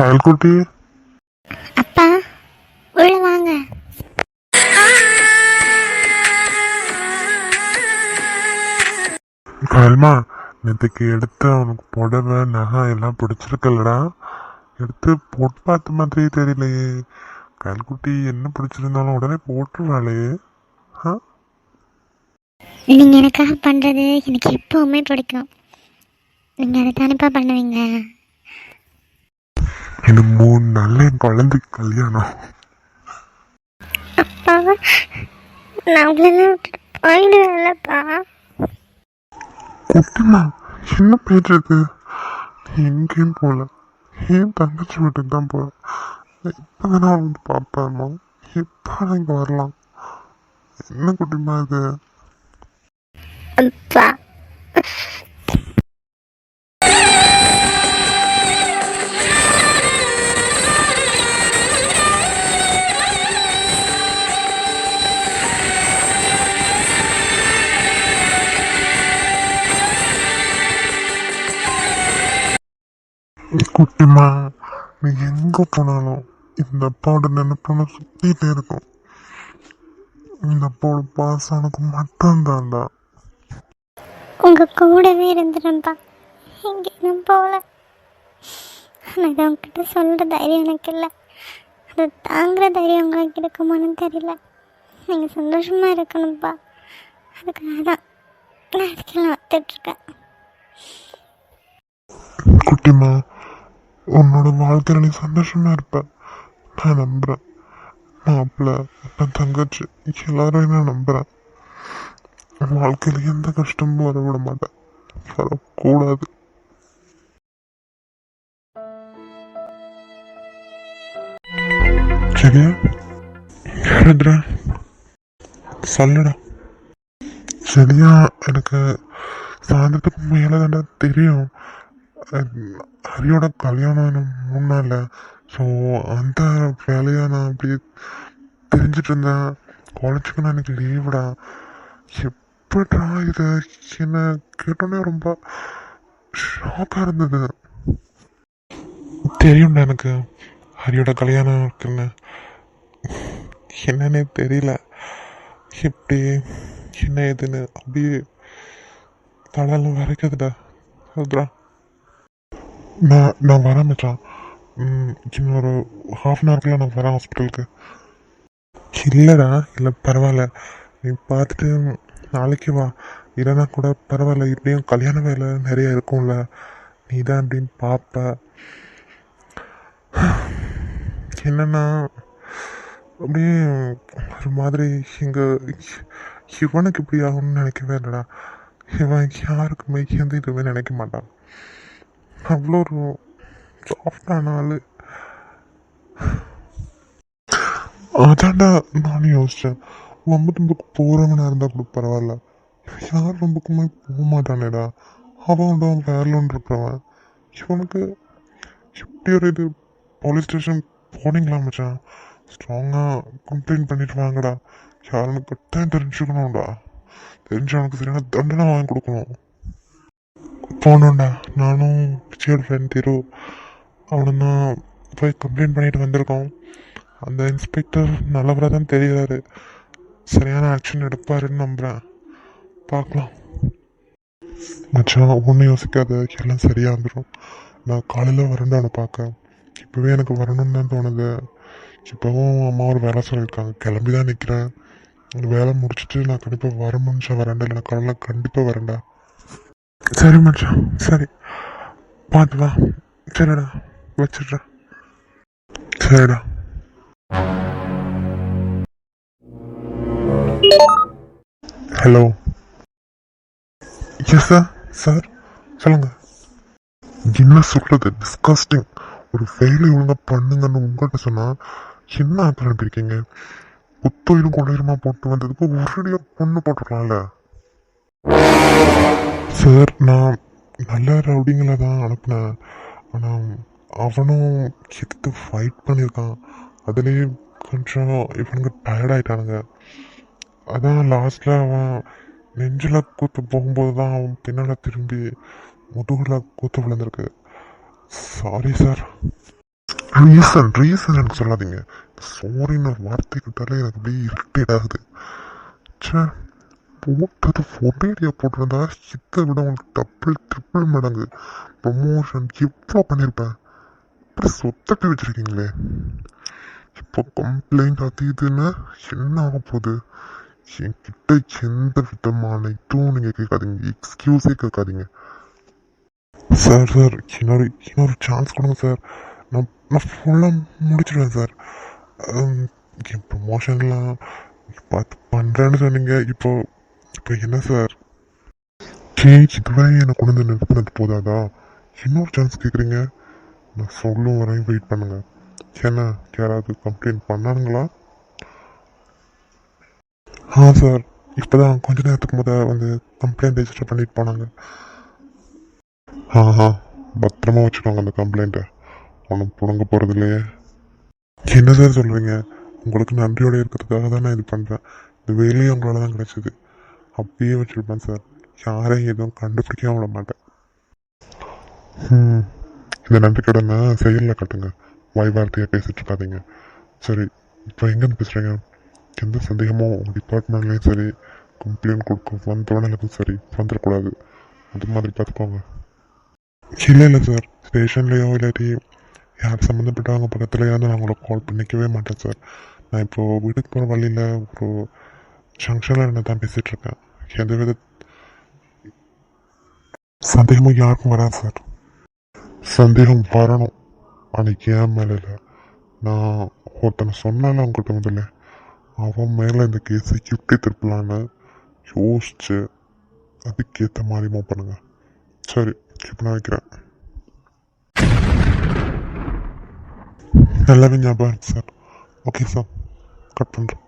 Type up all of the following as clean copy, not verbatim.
கயல்குட்டி, அப்பா உள்ள வாங்க. கயல்மா, நேற்றுக்கு எடுத்த உனக்கு புடவை நகை எல்லாம் பிடிச்சிருக்கல்லடா. எடுத்து போட்டு பார்த்த மாதிரியே தெரியலையே. கயல்குட்டி என்ன பிடிச்சிருந்தாலும் உடனே போட்டுருவாளே. ஆ, நீங்க எனக்காக பண்றது எனக்கு எப்பவுமே பிடிக்கும். நீங்க அதை தானேப்பா பண்ணுவீங்க. இன்னும் 3 நாள்ல என் குழந்தைக்கு கல்யாணம். அப்பா நான் அவ்வளோலாம் போயிடுவேன்லப்பா. குட்டிமா, என்ன பேசுறது? நீ எங்கேயும் போகல, ஏன் தங்கச்சி வீட்டுக்கு தான் போகிறேன். இப்போ நான் வந்து பார்ப்பேம்மா. எப்போ இங்கே வரலாம்? என்ன குட்டிமா இது? அப்பா குட்டிமா, நீ எங்கே போனாலும் இந்த அப்பாவோட நினைப்போன சுற்றிட்டே இருக்கும். இந்த அப்பாவோட பாசம் உனக்கு மட்டும்தான்டா. உங்க கூடவே இருந்துடும்ப்பா. எங்கேயும் போகல. ஆனால் இதை உங்ககிட்ட சொல்கிற தைரியம் எனக்கு இல்லை. அதை தாங்குற தைரியம் உங்களுக்கு இருக்குமான்னு தெரியல. நீங்கள் சந்தோஷமாக இருக்கணும்ப்பா. அதுக்காக தான் நான் அதுக்கெல்லாம் வந்துட்டுருக்கேன். குட்டிமா, உன்னோட வாழ்க்கையில் நீ சந்தோஷமா இருப்ப நான் நம்புகிறேன். மாப்பிள்ளை, என் தங்கச்சி எல்லாரும் நான் நம்புகிறேன். வாழ்க்கையில் எந்த கஷ்டமும் வர விட மாட்டேன், வரக்கூடாது. சரியா? ருத்ரா, சொல்லுடா. சரியா? எனக்கு சாயந்தரத்துக்கு மேலே தாண்டா தெரியும் ஹரியோட கல்யாணம் 3 நாள். ஸோ அந்த வேலையை நான் அப்படியே தெரிஞ்சிட்டு இருந்தேன். காலேஜுக்கு நான் எனக்கு லீவுடா. எப்படா இது? என்ன கேட்டோன்னே ரொம்ப ஷாக்காக இருந்தது. தெரியும்டா எனக்கு ஹரியோட கல்யாணம் இருக்குன்னு. என்னன்னே தெரியல, எப்படி என்ன ஏதுன்னு அப்படியே தடலாம் வரைக்குதுடா. ருத்ரா, நான் வரேன் மச்சான். இன்னொரு 1/2 அன் ஹவர்க்குள்ள நான் வரேன் ஹாஸ்பிட்டலுக்கு. இல்லைடா, இல்லை பரவாயில்ல, நீ பார்த்துட்டு நாளைக்கு வா. இல்லைன்னா கூட பரவாயில்ல, இப்படியும் கல்யாண வேலை நிறைய இருக்கும்ல, நீ தான் அப்படின்னு பார்ப்ப. என்னன்னா அப்படியே ஒரு மாதிரி இங்கே இவனுக்கு இப்படி ஆகும்னு நினைக்கவே இல்லைடா. இவன் யாருக்குமே எந்த இதுவுமே நினைக்க மாட்டான். அவ்வளோ ஒரு சாஃப்டான ஆள். அதான்டா நானும் யோசித்தேன். ரொம்ப தும்புக்கு போகிறவனா இருந்தால் கூட பரவாயில்ல, யார் ரொம்பக்குமே போக மாட்டானேடா. அவன் வேலைன்னு இருக்கிறவன். இவனுக்கு எப்படி ஒரு இது? போலீஸ் ஸ்டேஷன் போனீங்களா மச்சான்? ஸ்ட்ராங்காக கம்ப்ளைண்ட் பண்ணிட்டு வாங்கடா. யாருன்னு கட்டாயம் தெரிஞ்சுக்கணும்டா. தெரிஞ்சு அவனுக்கு சரியான தண்டனை வாங்கி கொடுக்கணும். போகணும்டா. நானும் விஜயோட ஃப்ரெண்ட் திரு அவனும் தான் போய் கம்ப்ளைண்ட் பண்ணிட்டு வந்திருக்கோம். அந்த இன்ஸ்பெக்டர் நல்லவராக தான் தெரிகிறாரு. சரியான ஆக்ஷன் எடுப்பாருன்னு நம்புகிறேன். பார்க்கலாம் மச்சான், ஒன்றும் யோசிக்காத, எல்லாம் சரியாக வந்துடும். நான் காலையில் வரேன்டா அவனை பார்க்க. இப்போவே எனக்கு வரணும்னு தான் தோணுது. இப்போவும் அம்மா ஒரு வேலை சொல்லியிருக்காங்க, கிளம்பி தான் நிற்கிறேன். அந்த வேலை முடிச்சுட்டு நான் கண்டிப்பாக வர முடிஞ்சா வரேன்டா, இல்லை காலையில் கண்டிப்பாக வரேன்டா. சரி மச்சான், சரி பார்த்து வா. சரிடா, வச்சிடுறேன். சரிடா. ஹலோ. Yes sir. சார் சொல்லுங்கள். என்ன சொல்கிறது? டிஸ்கஸ்டிங். ஒரு வேலை ஒழுங்காக பண்ணுங்கன்னு உங்கள்கிட்ட சொன்னால் என்ன ஆப்பிள் அனுப்பியிருக்கீங்க? குத்தோயிலும் கொள்ளையுமா போட்டு வந்ததுக்கு ஒரேடியாக பொண்ணு போட்டுருக்கலாம்ல சார். நான் நல்ல ரவுடிங்களை தான் அனுப்புனேன். ஆனால் அவனும் எதிர்த்து ஃபைட் பண்ணியிருக்கான். அதுலேயே கொஞ்சம் இவனுங்க டயர்டாயிட்டானுங்க. அதான் லாஸ்ட்டில் அவன் நெஞ்சில் கூத்து போகும்போது தான் அவன் பின்னால் திரும்பி முதுகில் கூத்து விழுந்திருக்கு. Sorry sir. ரீசன் எனக்கு சொல்லாதீங்க. சாரின்னு ஒரு வார்த்தை கிட்டாலே எனக்கு அப்படியே இரிட்டேட் ஆகுது. ச்சே, போட்டது ஒரேடியாக போட்டிருந்தா இதை விட உங்களுக்கு ட்ரிபிள் மடங்கு ப்ரொமோஷன் எவ்வளோ பண்ணியிருப்பேன். இப்படி சொத்தட்டி வச்சிருக்கீங்களே. இப்போ கம்ப்ளைண்ட் அது இதுன்னு என்ன ஆக போகுது? என்கிட்ட எந்த விதமான இதுவும் நீங்கள் கேட்காதீங்க, எக்ஸ்கியூஸே கேட்காதீங்க. சார் இன்னொரு சான்ஸ் கொடுங்க சார். நான் ஃபுல்லாக முடிச்சிடுவேன் சார். என் ப்ரொமோஷன்லாம் பார்த்து பண்ணுறேன்னு சொன்னீங்க. இப்போ என்ன சார்? இதுவரை என்னை கொண்டு வந்து நிறுத்தினது போதாதா? இன்னொரு சான்ஸ் கேட்குறீங்க. நான் சொல்லும் வரையும் வெயிட் பண்ணுங்க. ஏன்னா யாராவது கம்ப்ளைண்ட் பண்ணானுங்களா? சார், இப்போ தான் கொஞ்ச நேரத்துக்கு வந்து கம்ப்ளைண்ட் ரெஜிஸ்டர் பண்ணிட்டு போனாங்க. பத்திரமா வச்சுக்கோங்க அந்த கம்ப்ளைண்ட்டை. ஒன்றும் புடுங்க போகிறது இல்லையே. என்ன சார் சொல்கிறீங்க? உங்களுக்கு நன்றியோடு இருக்கிறதுக்காக தான் நான் இது பண்ணுறேன். இந்த வேலையும் உங்களால் தான் கிடச்சிது. அப்படியே வச்சுருப்பேன் சார். யாரையும் எதுவும் கண்டுபிடிக்கவும் விட மாட்டேன். இந்த நன்றி கடனை செயலில் கட்டுங்க. வாய் வார்த்தையாக பேசிட்டு இருக்காதீங்க. சரி, இப்போ எங்கேருந்து பேசுகிறீங்க? எந்த சந்தேகமும் உங்கள் டிபார்ட்மெண்ட்லேயும் சரி, கம்ப்ளைண்ட் கொடுக்க வந்தவனுக்கும் சரி வந்துடக்கூடாது. அது மாதிரி பார்த்துக்கோங்க. இல்லை சார், ஸ்டேஷன்லேயோ இல்லாட்டி யார் சம்மந்தப்பட்டவங்க பக்கத்துலையோ நான் உங்களுக்கு கால் பண்ணிக்கவே மாட்டேன் சார். நான் இப்போது வீட்டுக்கு போகிற வழியில் ஒரு ஜங்ஷனில் இருந்து தான் பேசிகிட்ருக்கேன். எந்த வித சந்தேகமும் யாருக்கும் வராது சார். சந்தேகம் வரணும், அன்னைக்கு ஏன் மேலே இல்லை. நான் ஒருத்தனை சொன்னால அவங்ககிட்ட முதல்ல அவன் மேலே இந்த கேஸை எப்படி திருப்பலான்னு யோசிச்சு அதுக்கேற்ற மாதிரி மூவ் பண்ணுங்க. சரி, இப்போ நான் வைக்கிறேன். நல்லாவே ஞாபகம் இருக்கு சார். ஓகே சார், கட் பண்ணுறேன்.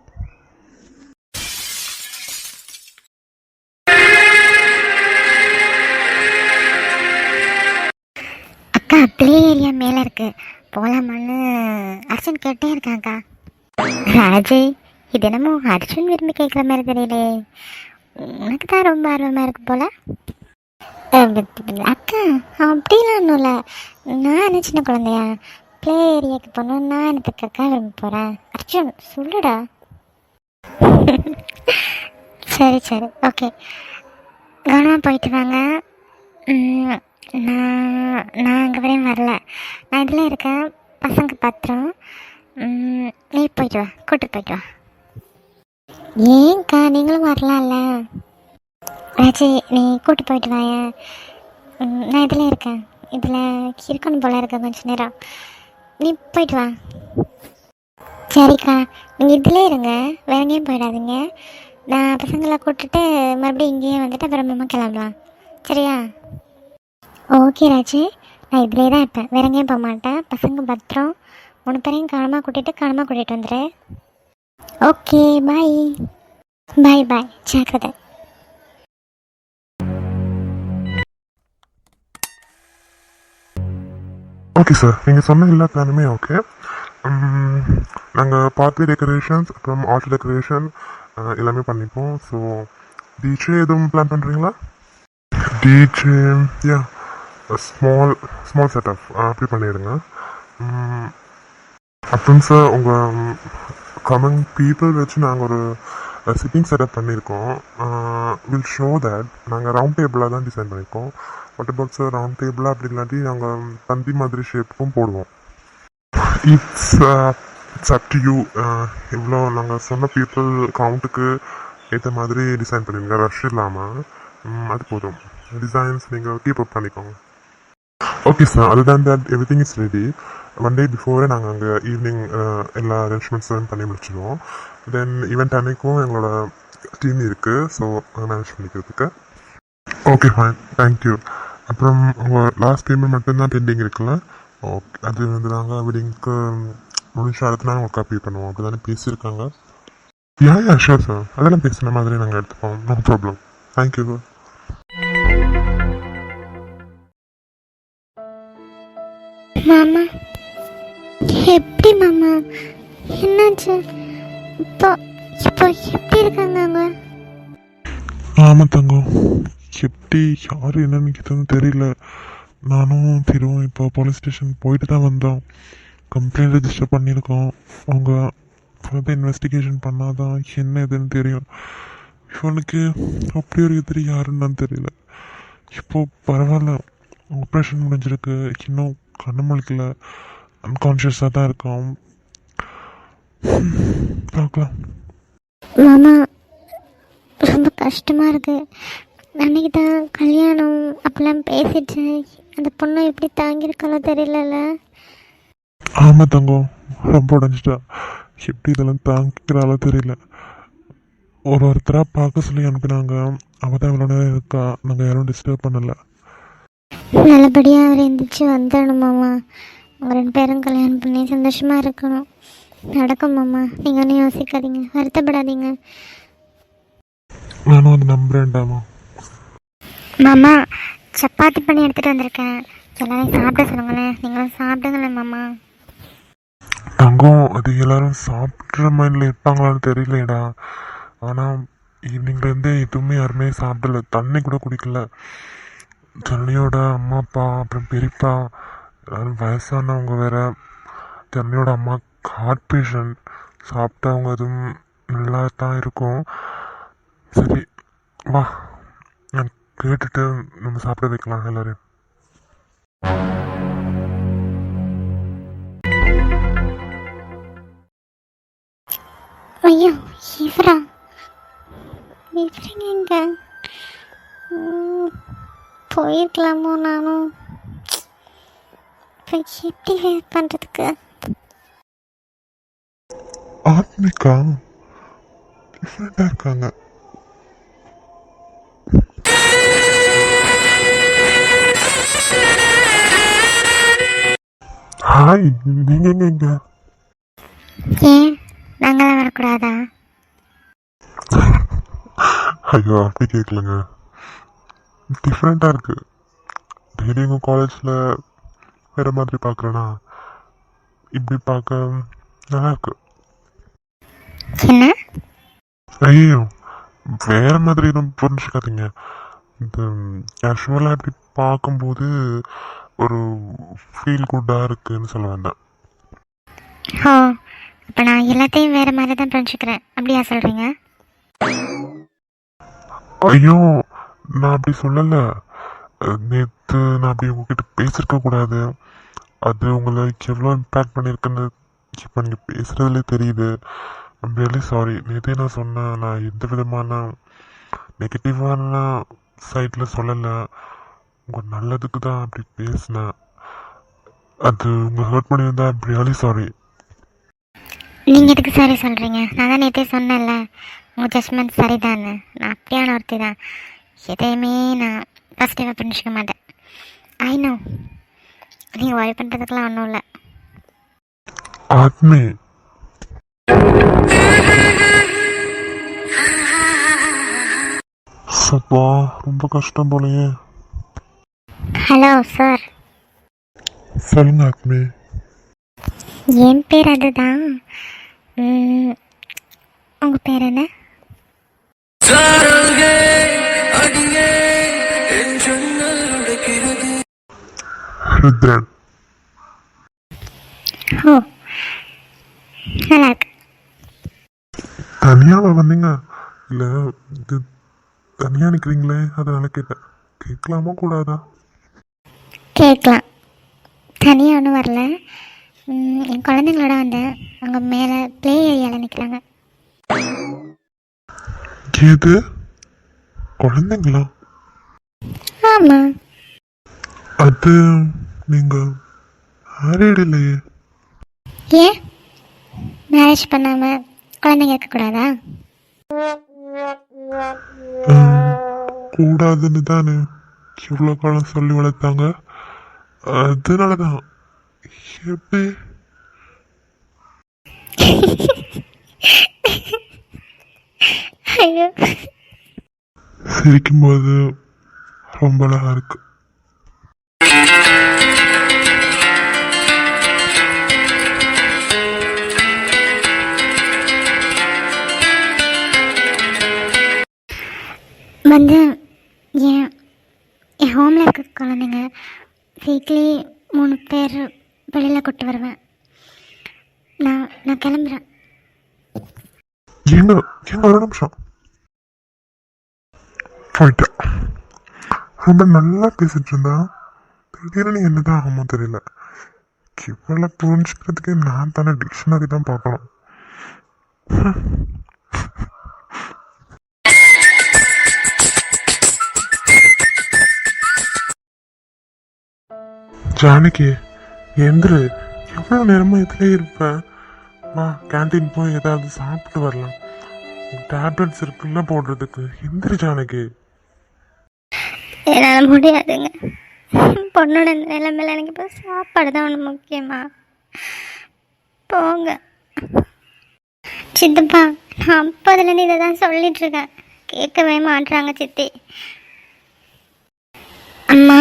அக்கா, ப்ளே ஏரியா மேலே இருக்கு, போகலாமான்னு அர்ஜுன் கேட்டே இருக்காங்க்கா. ராஜய், இது என்னமோ அர்ஜுன் விரும்பி கேட்குற மாதிரி தெரியலே. உனக்கு தான் ரொம்ப ஆர்வமாக இருக்கு போல. அக்கா, அப்படிலாம் ஒன்றும் இல்லை. நான் என்ன சின்ன குழந்தையா? ப்ளே ஏரியாவுக்கு போகணும், நான் எனக்கு அக்கா விரும்ப போகிறேன். அர்ஜுன் சொல்லுடா. சரி ஓகே, கவனமாக போயிட்டு வாங்க. நான் அங்கே வரையும் வரல, நான் இதில் இருக்கேன். பசங்க பத்திரம். நீ போயிட்டு வா, கூட்டிட்டு போயிட்டு வா. ஏன்க்கா, நீங்களும் வரலாம்ல. ராஜி, நீ கூட்டி போயிட்டு வாய. நான் இதில் இருக்கேன், இதில் இருக்கணும் போல இருக்க கொஞ்சம் நேரம். நீ போயிட்டு வா. சரிக்கா, நீங்கள் இதிலே இருங்க, வேற எங்கேயும் போயிடாதீங்க. நான் பசங்களை கூப்பிட்டுட்டு மறுபடியும் இங்கேயே வந்துட்டு அப்புறமா கிளம்பலாம். சரியா? ஓகே ராஜி, நான் இதிலே தான் இருப்பேன், வேற எங்கேயும் போக மாட்டேன். பசங்க பத்திரம். 3 பேரையும் காலமாக கூட்டிகிட்டு வந்துடு. ஓகே, பாய். பாய், ஜாக்கிரதை. ஓகே சார், நீங்கள் சொன்ன எல்லா பிளானுமே ஓகே. நாங்கள் பார்ட்டி டெக்கரேஷன்ஸ் அப்புறம் ஆர்ட் டெக்கரேஷன் எல்லாமே பண்ணிப்போம். ஸோ டிஜே எதுவும் பிளான் பண்ணுறீங்களா? டிஜே, யா, ஸ்மால் செட்டப் அப்படி பண்ணிடுங்க. அப்புறம் சார், உங்கள் கமிங் பீப்புள் வச்சு நாங்கள் ஒரு சிட்டிங் செட்டப் பண்ணியிருக்கோம். வில் ஷோ தேட் நாங்கள் ரவுண்ட் டேபிளாக தான் டிசைன் பண்ணியிருக்கோம். வாட் அபவுட் சார், ரவுண்ட் டேபிளாக அப்படி இல்லாட்டி நாங்கள் தந்தி மாதிரி ஷேப்புக்கும் போடுவோம். It's up to you. இவ்வளோ நாங்கள் சொன்ன பீப்புள் கவுண்ட்டுக்கு ஏற்ற மாதிரி டிசைன் பண்ணிடுங்க, ரஷ் இல்லாமல். அது போதும். டிசைன்ஸ் நீங்கள் கீப் அப் பண்ணிக்கோங்க. Okay sir, other than that everything is ready. 1 day before நாங்கள் அங்கே ஈவினிங் எல்லா அரேஞ்ச்மெண்ட்ஸும் பண்ணி முடிச்சிடுவோம். தென் ஈவெண்ட் அன்னைக்கும் எங்களோட டீம் இருக்குது, ஸோ மேனேஜ் பண்ணிக்கிறதுக்கு. Okay fine, thank you. அப்புறம் உங்கள் லாஸ்ட் பேமெண்ட் மட்டும்தான் பெண்டிங் இருக்குல்ல? ஓகே, அது வந்து நாங்கள் வெட்டிங்க்கு முடிஞ்ச அடுத்த நாள் உங்களுக்கு பே பண்ணுவோம். அப்படி தானே பேசியிருக்காங்க? யா ஷூர் சார், அதெல்லாம் பேசுன மாதிரி நாங்கள் எடுத்துப்போம். No problem. தேங்க்யூ. மாமா, எப்படி மாமா, என்னாச்சு? இப்போ எப்படி இருக்காங்க அவங்க? ஆமாம் தங்கம், எப்படி யார் என்னன்னு கேட்டதுன்னு தெரியல. நானும் திருவும் இப்போ போலீஸ் ஸ்டேஷன் போயிட்டு தான் வந்தோம். கம்ப்ளைண்ட் ரெஜிஸ்டர் பண்ணியிருக்கோம். அவங்க ஃபர்தர் இன்வெஸ்டிகேஷன் பண்ணாதான் என்ன இதுன்னு தெரியும். இவனுக்கு அப்படி ஒரு எதிரி யாருன்னு தெரியல. இப்போ பரவாயில்ல, ஆப்ரேஷன் முடிஞ்சிருக்கு, இன்னும் கண்ணு முழிக்கல, அன்கான்ஷியஸாக தான் இருக்கான். பார்க்கலாம். மாமா ரொம்ப கஷ்டமாக இருக்குது. அன்னைக்கு தான் கல்யாணம் அப்படிலாம் பேசிட்டு அந்த பொண்ணை எப்படி தாங்கியிருக்காளோ தெரியலல்ல. ஆமாம் தங்கம், ரொம்ப உடஞ்சிட்டா. எப்படி இதெல்லாம் தாங்கிக்கிறாளோ தெரியல. ஒருத்தராக பார்க்க சொல்லி அனுப்பினாங்க. அவள் தான் இவ்வளோ நேரம் இருக்கா. நாங்கள் யாரும் டிஸ்டர்ப் பண்ணலை. நல்லபடியாக அவர் எந்திரிச்சு வந்துடணும் மாமா. அவங்க 2 பேரும் கல்யாணம் பண்ணி சந்தோஷமாக இருக்கணும். நடக்கும் மாமா, நீங்கள் ஒன்றும் யோசிக்காதீங்க, வருத்தப்படாதீங்க. நானும் அது நம்புறேன்டாமா. மாமா சப்பாத்தி பண்ணி எடுத்துகிட்டு வந்திருக்கேன், எல்லாரையும் சாப்பிட சொல்லுங்களேன். நீங்களும் சாப்பிடுங்களேன் மாமா. தங்கம், அது எல்லாரும் சாப்பிட்ற மைண்டில் இருப்பாங்களான்னு தெரியலடா. ஆனால் ஈவினிங்லேருந்தே எதுவுமே யாருமே சாப்பிடல, தண்ணி கூட குடிக்கல. ஜன்னியோட அம்மா அப்பா அப்புறம் பெரியப்பா எல்லாரும் வயசானவங்க வேற. ஜன்னியோட அம்மா ஹார்ட் பேஷண்ட். சாப்பிட்டவங்க அதுவும் நல்லா தான் இருக்கும். சரி வா, நான் கேட்டுட்டு நம்ம சாப்பிட வைக்கலாம் எல்லாரையும். ஐயோ இவரா? இவருங்க எங்க போயிருக்கலாமோ? நானும் இப்போ எப்படி வெயிட் பண்ணுறதுக்கு? ஆத்மிகா டிஃப்ரெண்டாக இருக்காங்க. ஹாய், நீங்க எங்க? ஏன் நாங்களாம் வரக்கூடாதா? ஐயோ அப்படி கேட்கலங்க, டிஃப்ரெண்ட்டாக இருக்கு. டெய்லி எங்கள் காலேஜில் வேறு மாதிரி பார்க்குறேன்னா இப்படி பார்க்க நல்லா இருக்கு. என்ன? ஐயோ வேறு மாதிரி எதுவும் புரிஞ்சுக்காதீங்க. இந்த கேஷுவலாக இப்படி பார்க்கும்போது ஒரு ஃபீல் குட்டாக இருக்குன்னு சொல்ல வந்தேன். ஓ, இப்போ நான் எல்லாத்தையும் வேறு மாதிரி தான் புரிஞ்சுக்கிறேன், அப்படியா சொல்கிறீங்க? ஐயோ நான் அப்படி சொல்லலை. நேற்று நான் அப்படி உங்ககிட்ட பேசியிருக்க கூடாது. அது உங்களை எவ்வளோ இம்பேக்ட் பண்ணியிருக்குன்னு இப்போ நீங்கள் பேசுகிறதுலே தெரியுது. I'm really sorry. நேற்றே நான் சொன்னேன், நான் எந்த விதமான நெகட்டிவான சைடில் சொல்லலை. உங்கள் நல்லதுக்கு தான் அப்படி பேசினேன். அது உங்களை ஹர்ட் பண்ணியிருந்தா ஐம் ரியலி சாரி. நீங்கள் எதுக்கு சாரி சொல்கிறீங்க? நான் தான் நேற்றே சொன்னேன்ல, உங்கள் ஜட்ஜ்மெண்ட் சரிதானே. நான் அப்படியான ஒருத்தி தான், எதையுமே நான் பாசிட்டிவாக புரிஞ்சுக்க மாட்டேன். ஐ நோ, நீங்கள் ஒர்ரி பண்ணுறதுக்கெலாம் ஒன்றும் இல்லை. ஆத்மி, சப்பா ரொம்ப கஷ்டம் போலயே. Hello sir. சொல்லுங்க ஆத்மி. என் பேர் அதுதான். உங்கள் பேர் என்ன? ருத்ரன். ஓ, நல்லா இருக்கு. தனியாவா வந்தீங்க? இல்லை இது தனியாக நிற்கிறீங்களே, அதனால கேட்டேன். கேட்கலாமா கூடாதா? கேட்கலாம். தனியாக ஒன்றும் வரல, என் குழந்தைங்களோட வந்தேன். அங்கே மேலே ப்ளே ஏரியாவில் நிற்கிறாங்க. எது குழந்தைங்களா? ஆமாம். அது நீங்கள் மேரீடு இல்லையே. ஏன் மேரேஜ் பண்ணாமல் குழந்தைங்க இருக்கக்கூடாதா? கூடாதுன்னு தானே இவ்வளோ காலம் சொல்லி வளர்த்தாங்க. அதனால தான். எப்படி? ஐயோ, சிரிக்கும்போது ரொம்ப அழகா இருக்கு. வந்து என் ஹோமில் இருக்க குழந்தைங்க வீக்லி 3 பேர் வெளியில் கூட்டு வருவேன். நான் கிளம்புறேன். எங்க எங்க ஒரு நிமிஷம் போயிட்டா. ரொம்ப நல்லா பேசிட்டு இருந்தா திடீர்னு என்னதான் ஆகுமோ தெரியல. இவளை புரிஞ்சுக்கிறதுக்கு நான் தானே டிக்ஷனரி தான் பார்க்கணும். ஜானகி எந்திரு, எவ்வளோ நேரமா இதுல இருப்பேன். வா கேன்டீன் போய் ஏதாவது சாப்பிட்டு வரலாம். டேப்லெட்ஸ் இருக்குல்ல போடுறதுக்கு. எந்திரு ஜானகி. என்னால் முடியாதுங்க. பொண்ணோட நிலைமையில எனக்கு இப்போ சாப்பாடு தான் ஒன்று முக்கியமா. போங்க சித்தப்பா. நான் அப்போதுலேருந்து இதை தான் சொல்லிட்டுருக்கேன், கேட்கவே மாட்டுறாங்க சித்தி. அம்மா,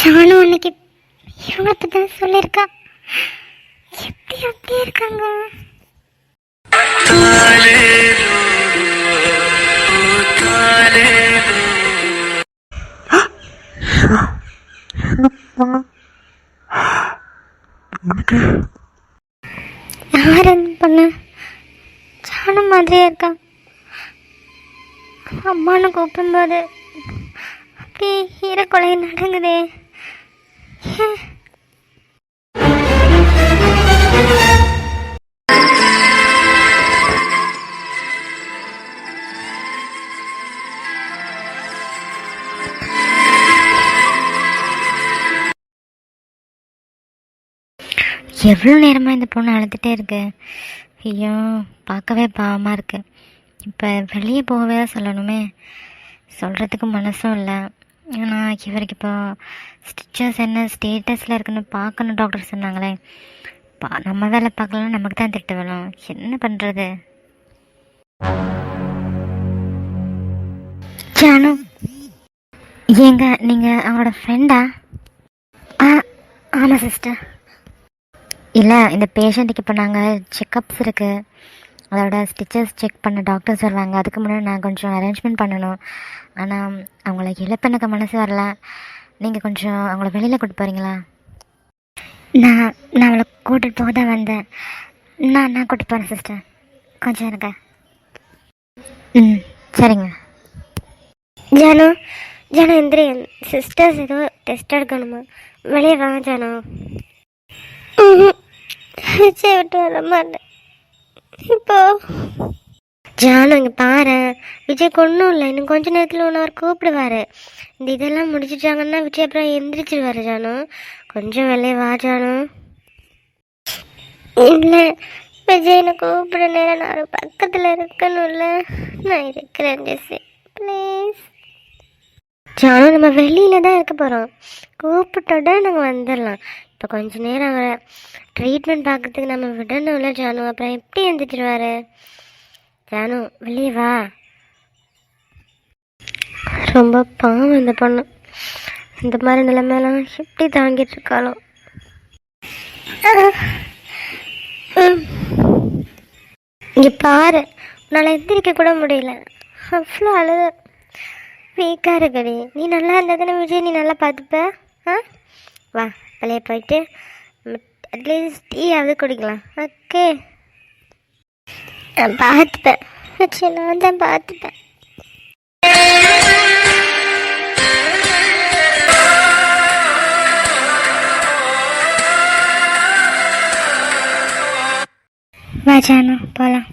ஜானு அன்னைக்கு இவங்களை பற்றி தான் சொல்லியிருக்கா. எப்படி அப்படியே இருக்காங்க? என்ன பண்ண உனக்கு? யார் என்ன பண்ண? ஜானு மாதிரியே இருக்கா. அம்மானு கூப்பிடும்போது அப்படியே ஈரக்கொலை நடங்குதே. எவ்வளோ நேரமாக இந்த பொண்ணு அழுதுகிட்டே இருக்கு. ஐயோ, பார்க்கவே பாவமாக இருக்கு. இப்போ வெளியே போகவே சொல்லணுமே, சொல்கிறதுக்கு மனசும் இல்லை. ஆனால் இவருக்கு இப்போ ஸ்டிச்சஸ் என்ன ஸ்டேட்டஸில் இருக்குன்னு பார்க்கணும் டாக்டர் சொன்னாங்களே. நம்ம வேலை பார்க்கலாம், நமக்கு தான் திட்டு வேணும். என்ன பண்ணுறது? ஜானு, ஏங்க நீங்கள் அவங்களோட ஃப்ரெண்டா? ஆமாம் சிஸ்டர். இல்லை, இந்த பேஷண்ட்டுக்கு இப்போ நாங்கள் செக்கப்ஸ் இருக்குது, அதோட ஸ்டிச்சஸ் செக் பண்ண டாக்டர்ஸ் வருவாங்க. அதுக்கு முன்னாடி நான் கொஞ்சம் அரேஞ்ச்மெண்ட் பண்ணணும். ஆனால் அவங்கள இழப்பெனக்கு மனசு வரல. நீங்கள் கொஞ்சம் அவங்கள வெளியில் கூப்பிட்டு போகிறீங்களா? நான் அவளை கூட்டிகிட்டு போக தான் வந்தேன். நான் கூட்டிகிட்டு போகிறேன் சிஸ்டர், கொஞ்சம் இருங்க. சரிங்க. ஜானு எந்திரி. சிஸ்டர்ஸ் ஏதோ டெஸ்ட் எடுக்கணுமா? வெளியே வாங்க ஜானு. விஜய் விட்டு வர மாட்டேன் இப்போ. ஜானு இங்கே பாரு, விஜய் ஒன்றும் இல்லை, இன்னும் கொஞ்ச நேரத்தில் ஒன்று அவர் கூப்பிடுவார். இந்த இதெல்லாம் முடிச்சிட்டாங்கன்னா விஜய் அப்புறம் எந்திரிச்சிடுவார். ஜானு கொஞ்சம் வெளியே வா ஜானு. இல்லை விஜய் என்னை கூப்பிட நேரம் நான் ஒரு பக்கத்தில் இருக்கணும்ல. நான் இருக்கிறேன் ஜெஸ்ஸி, ப்ளீஸ். ஜானு நம்ம வெளியில் தான் இருக்க போகிறோம், கூப்பிட்டோட நாங்கள் வந்துடலாம். இப்போ கொஞ்ச நேரம் அவரை ட்ரீட்மெண்ட் பார்க்கறதுக்கு நம்ம விடணும்ல ஜானு, அப்புறம் எப்படி எழுந்திரிச்சிருவாரு? ஜானு வெளியே வா. ரொம்ப பாவம் இந்த பொண்ணு, இந்த மாதிரி நிலைமையெல்லாம் எப்படி தாங்கிட்டு இருக்காளோ. இங்கே பாரு, உன்னால் எந்திரிக்க கூட முடியல, அவ்வளோ அழுது வீக்காக இருக்கடி. நீ நல்லா இருந்தால் தானே விஜய் நீ நல்லா பார்த்துப்ப. வா வெளியே போயிட்டு அட்லீஸ்ட் டீயாவது குடிக்கலாம். ஓகே, நான் பார்த்துப்பேன். சரி, நான் தான் பார்த்துப்பேன். வா ஜானு போகலாம்.